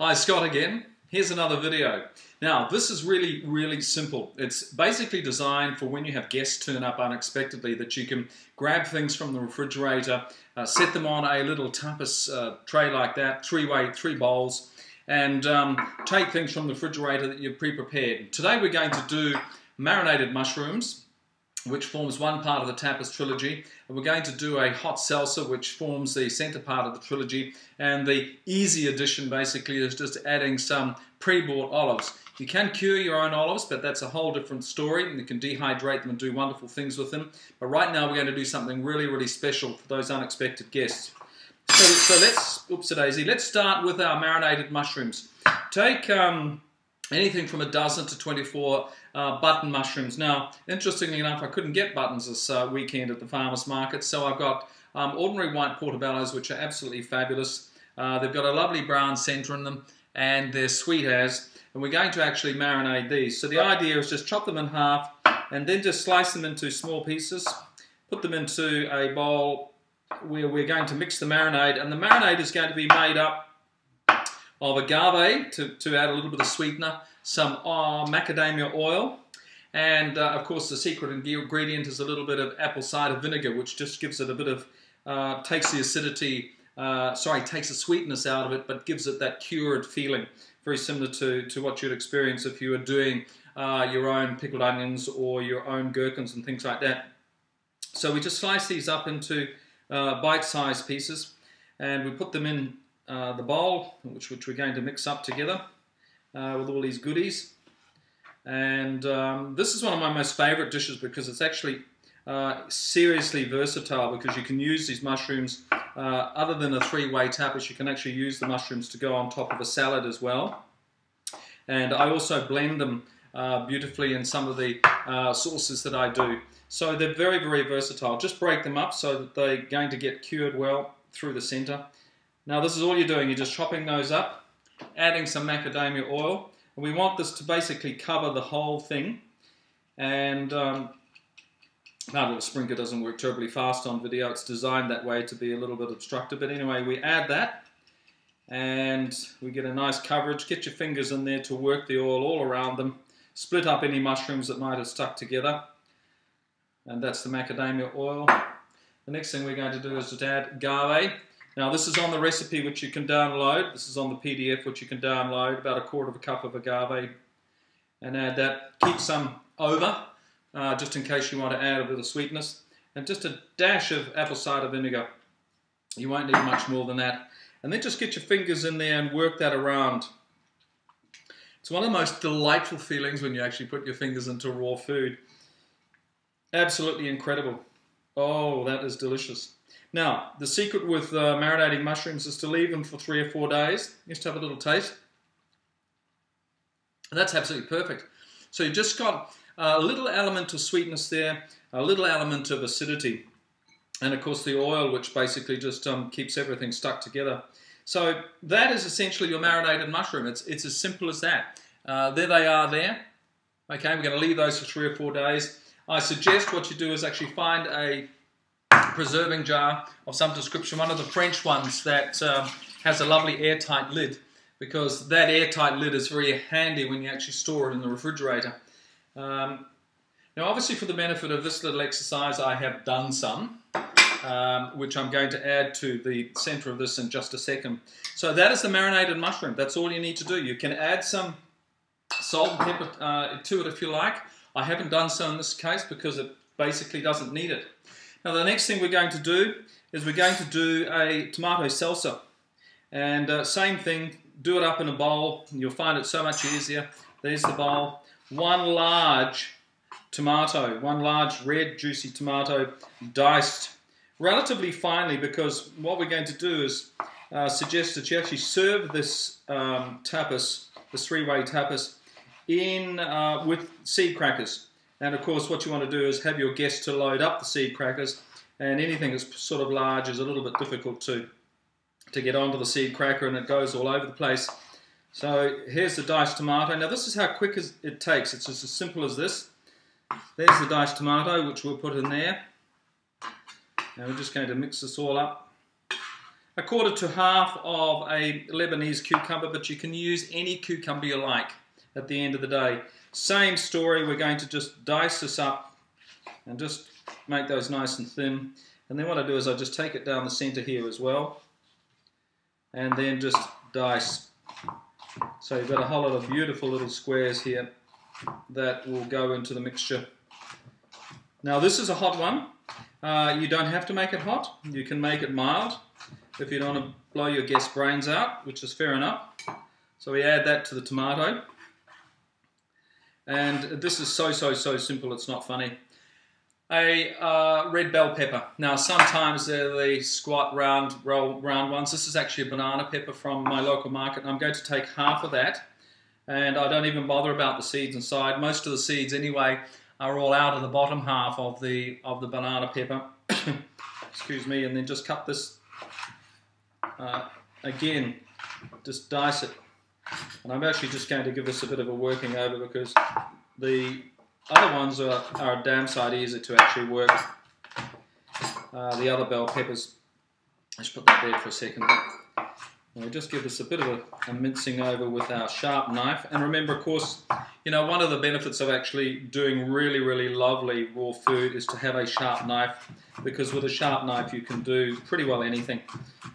Hi, Scott again. Here's another video. Now, this is really simple. It's basically designed for when you have guests turn up unexpectedly, that you can grab things from the refrigerator, set them on a little tapas tray like that, three bowls, and take things from the refrigerator that you've pre-prepared. Today we're going to do marinated mushrooms, which forms one part of the tapas trilogy, and we're going to do a hot salsa, which forms the center part of the trilogy, and the easy addition basically is just adding some pre-bought olives. You can cure your own olives, but that's a whole different story. You can dehydrate them and do wonderful things with them, but right now we're going to do something really special for those unexpected guests. So let's start with our marinated mushrooms. Take anything from a dozen to 24 button mushrooms. Now, interestingly enough, I couldn't get buttons this weekend at the farmers market, so I've got ordinary white portobellos, which are absolutely fabulous. They've got a lovely brown center in them, and they're sweet as, and we're going to actually marinate these. So the idea is just chop them in half, and then just slice them into small pieces, put them into a bowl where we're going to mix the marinade, and the marinade is going to be made up of agave to add a little bit of sweetener, some macadamia oil, and of course the secret ingredient is a little bit of apple cider vinegar, which just gives it a bit of, takes the acidity, takes the sweetness out of it, but gives it that cured feeling, very similar to what you'd experience if you were doing your own pickled onions or your own gherkins and things like that. So we just slice these up into bite-sized pieces, and we put them in the bowl, which we're going to mix up together with all these goodies. And this is one of my most favorite dishes because it's actually seriously versatile, because you can use these mushrooms other than a three-way tapas. You can actually use the mushrooms to go on top of a salad as well. And I also blend them beautifully in some of the sauces that I do. So they're very versatile. Just break them up so that they're going to get cured well through the center. Now this is all you're doing, you're just chopping those up, adding some macadamia oil, and we want this to basically cover the whole thing. And our little sprinkler doesn't work terribly fast on video, it's designed that way to be a little bit obstructive, but anyway, we add that, and we get a nice coverage. Get your fingers in there to work the oil all around them, split up any mushrooms that might have stuck together, and that's the macadamia oil. The next thing we're going to do is to add agave. Now this is on the recipe which you can download. This is on the PDF which you can download, about 1/4 cup of agave, and add that. Keep some over, just in case you want to add a bit of sweetness, and just a dash of apple cider vinegar. You won't need much more than that. And then just get your fingers in there and work that around. It's one of the most delightful feelings when you actually put your fingers into raw food. Absolutely incredible. Oh, that is delicious. Now, the secret with marinating mushrooms is to leave them for 3 or 4 days. Just have a little taste. And that's absolutely perfect. So you've just got a little element of sweetness there, a little element of acidity, and of course the oil, which basically just keeps everything stuck together. So that is essentially your marinated mushroom. It's as simple as that. There they are there. Okay, we're going to leave those for 3 or 4 days. I suggest what you do is actually find a preserving jar of some description, one of the French ones that has a lovely airtight lid, because that airtight lid is very handy when you actually store it in the refrigerator. Now obviously, for the benefit of this little exercise, I have done some, which I'm going to add to the center of this in just a second. So that is the marinated mushroom. That's all you need to do. You can add some salt and pepper to it if you like. I haven't done so in this case because it basically doesn't need it. Now the next thing we're going to do is we're going to do a tomato salsa. And same thing, do it up in a bowl. You'll find it so much easier. There's the bowl. One large tomato, one large red juicy tomato, diced relatively finely, because what we're going to do is suggest that you actually serve this tapas, this three-way tapas, in with seed crackers. And of course what you want to do is have your guests to load up the seed crackers, and anything that's sort of large is a little bit difficult to get onto the seed cracker, and it goes all over the place. So here's the diced tomato. Now this is how quick it takes. It's just as simple as this. There's the diced tomato, which we'll put in there. Now we're just going to mix this all up. a quarter to half of a Lebanese cucumber, but you can use any cucumber you like at the end of the day. Same story, we're going to just dice this up and just make those nice and thin. And then what I do is I just take it down the center here as well, and then just dice. So you've got a whole lot of beautiful little squares here that will go into the mixture. Now this is a hot one. You don't have to make it hot. You can make it mild if you don't want to blow your guests' brains out, which is fair enough. So we add that to the tomato. And this is so simple, it's not funny. A red bell pepper. Now sometimes they're the squat round ones. This is actually a banana pepper from my local market. I'm going to take half of that, and I don't even bother about the seeds inside. Most of the seeds anyway are all out of the bottom half of the banana pepper. Excuse me. And then just cut this again, just dice it. And I'm actually just going to give this a bit of a working over because the other ones are damn sight easy to actually work. The other bell peppers, I should put that there for a second. And we'll just give this a bit of a mincing over with our sharp knife. And remember, of course, you know, one of the benefits of actually doing really lovely raw food is to have a sharp knife, because with a sharp knife you can do pretty well anything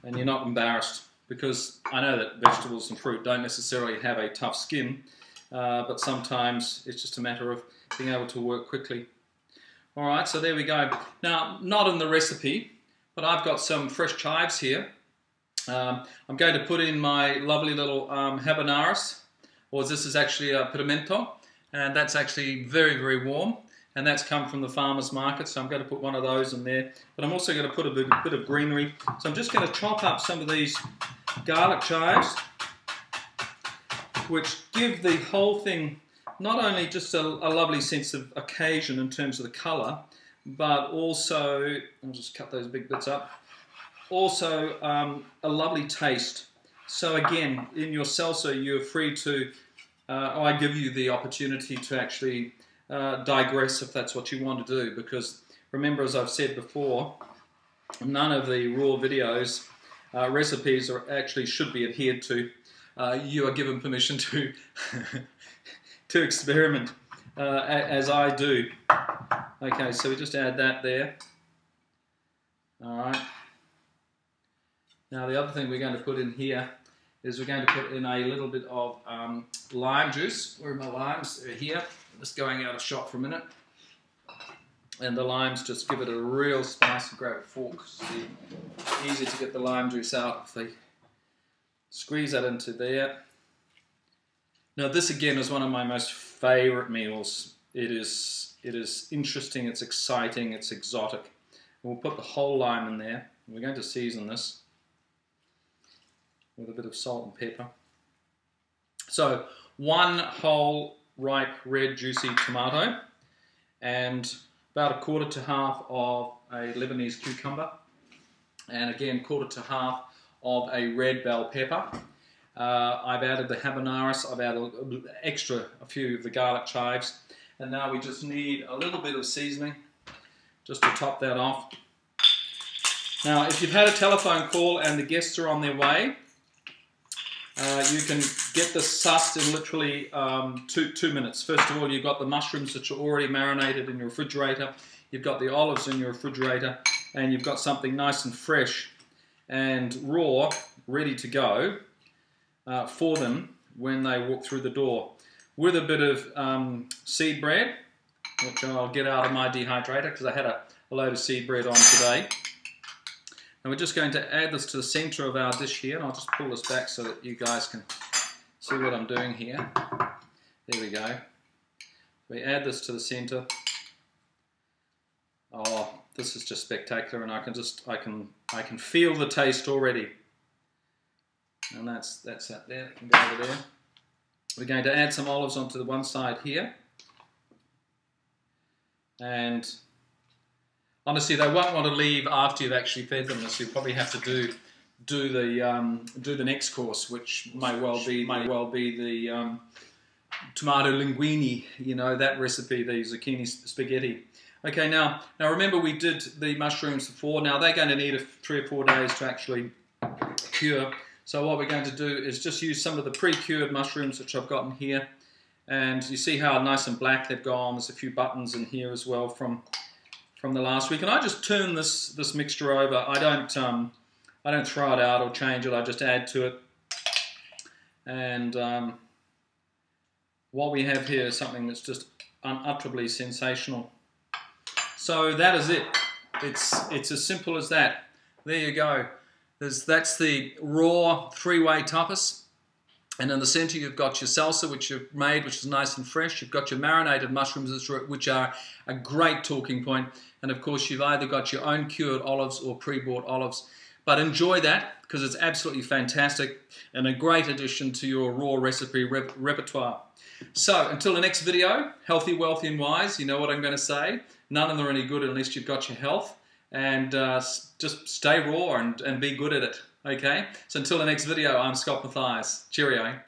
and you're not embarrassed. Because I know that vegetables and fruit don't necessarily have a tough skin, but sometimes it's just a matter of being able to work quickly. Alright, so there we go. Now, not in the recipe, but I've got some fresh chives here. I'm going to put in my lovely little habaneros, or this is actually a pimento, and that's actually very warm, and that's come from the farmer's market, so I'm going to put one of those in there. But I'm also going to put a bit of greenery, so I'm just going to chop up some of these garlic chives, which give the whole thing not only just a lovely sense of occasion in terms of the colour, but also, I'll just cut those big bits up, also a lovely taste. So again, in your salsa, you're free to, I give you the opportunity to actually digress if that's what you want to do, because remember, as I've said before, none of the raw videos recipes are actually should be adhered to. You are given permission to to experiment as I do. Okay, so we just add that there. Alright. Now the other thing we're going to put in here is we're going to put in a little bit of lime juice. Where are my limes? They're here. I'm just going out of shot for a minute. And the limes just give it a real spice. And grab a fork. It's easy to get the lime juice out if they squeeze that into there. Now this again is one of my most favourite meals. It is interesting, it's exciting, it's exotic. We'll put the whole lime in there. We're going to season this with a bit of salt and pepper. So one whole ripe red juicy tomato and about a quarter to half of a Lebanese cucumber, and again quarter to half of a red bell pepper. I've added the habaneros, I've added a few of the garlic chives, and now we just need a little bit of seasoning just to top that off. Now if you've had a telephone call and the guests are on their way, you can get this sussed in literally 2 minutes. First of all, you've got the mushrooms that are already marinated in your refrigerator, you've got the olives in your refrigerator, and you've got something nice and fresh and raw, ready to go for them when they walk through the door. With a bit of seed bread, which I'll get out of my dehydrator because I had a load of seed bread on today. And we're just going to add this to the center of our dish here, and I'll just pull this back so that you guys can see what I'm doing here. There we go. We add this to the center. Oh, this is just spectacular, and I can feel the taste already. And that's that there. It can go over there. We're going to add some olives onto the one side here, and honestly, they won't want to leave after you've actually fed them, so you'll probably have to do the next course, which may well be the tomato linguine. You know, that recipe, the zucchini spaghetti. Okay, now remember we did the mushrooms before. Now they're going to need 3 or 4 days to actually cure. So what we're going to do is just use some of the pre-cured mushrooms which I've gotten here. And you see how nice and black they've gone. There's a few buttons in here as well from the last week. And I just turn this mixture over. I don't throw it out or change it. I just add to it. And what we have here is something that's just unutterably sensational. So that is it. It's as simple as that. There you go. That's the raw 3-way tapas. And in the center you've got your salsa, which you've made, which is nice and fresh. You've got your marinated mushrooms, which are a great talking point. And of course you've either got your own cured olives or pre-bought olives. But enjoy that, because it's absolutely fantastic and a great addition to your raw recipe repertoire. So until the next video, healthy, wealthy and wise, you know what I'm going to say. None of them are any good unless you've got your health. And just stay raw and be good at it. Okay? So until the next video, I'm Scott Mathias. Cheerio.